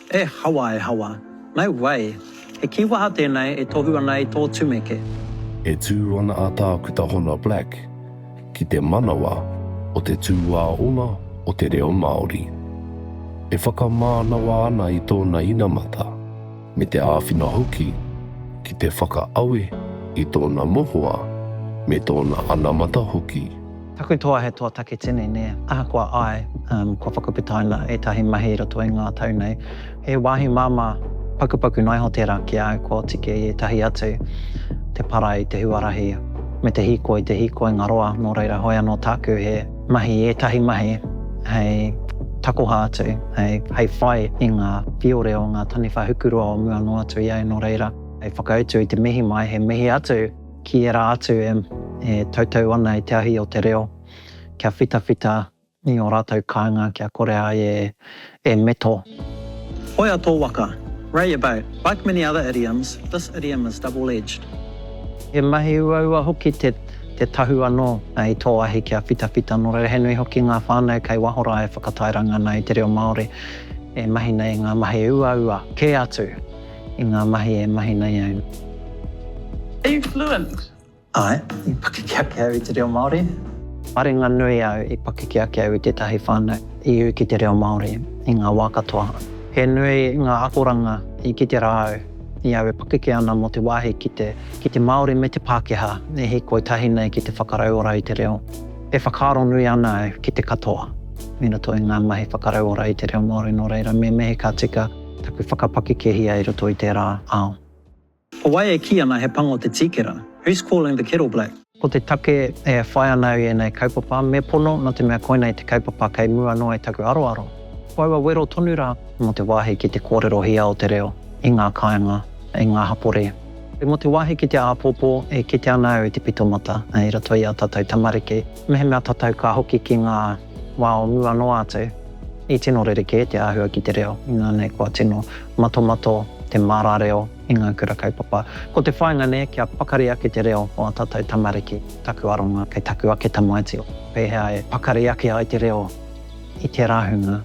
E hawa. No way. E kiwaha tēnei e tohu ana I tō tumeke. E tū ana a tā Kutahona Black, ki te manawa o te tūwā oma o te reo Māori. E whakamānawa ana I tōna inamata, me te āwhina hoki, ki te whakaawe I tōna mohua, me tōna anamata hoki. Taku toa he toa take tēnei nea. Ahakoa ai, kua whakaputaina e tahi mahi roto I ngā tau nei. He wāhi māma pakupaku nai ho tērā ki au ko tike I tahi atu te para I te huarahi. Me te hiko I te hiko I ngā roa, nō reira hoi anō tāku he mahi e tahi mahi, hei takoha atu, hei whai I ngā whiore o ngā tani whahukuro o mua no atu I au nō reira. Hei whakautu I te mihi mai, he mihi atu ki e rā atu e tautau ana I te ahi o te reo. Kia whita I o rātou kāinga, kia kore ai e meto. Oia tō waka, ray about. Like many other idioms, this idiom is double-edged. He mahi ua hoki te tahu anō I tō ahi kia whita no reira he nui hoki ngā whānau kei wahora e whakatairanga nei te reo Māori. E mahi nei ngā mahi ua, ke atu I ngā mahi e mahi nei au. Are you fluent? Ai, I pakikiake au I te reo Māori. Maringa nui au I pakikiake au I te tahi whānau I u ki te reo Māori I ngā wā katoa. He nui ngā akoranga I ki te rāu I au e pakike ana mo te wāhi ki te Māori me te Pākehā e hiko I tahi nei ki te whakarauora I te reo. E whakaro nui ana au ki te katoa. Mina to I ngā mahi whakarauora I te reo Māori no reira me mehe ka tika taku whakapakikehi ai roto I te rā ao. O wai e ki ana he pango te tikera. Who's calling the kettle black? Ko te take e whai ana I nei kaupapa me pono no te mea koina I te kaupapa kei mua no e taku aroaro. Waiwa wero tonu rā mo te wāhi ki te kōrero hia o te reo, I ngā kāinga, I ngā hapore. E mo te wāhi ki te āpōpō e kite ana au I te pitomata, I rato I a tātou tamariki. Mehe mea tātou ka hoki ki ngā wā o mua no atu, I tino rereke te āhua ki te reo. I ngā nei kua tino mato, te mara reo, I ngā kura kaupapa. Ko te whainga ne kia pakari ake te reo o a tātou tamariki, taku aronga, kei taku ake tamuati. Pehea e pakari ake ai te reo I te rāhunga.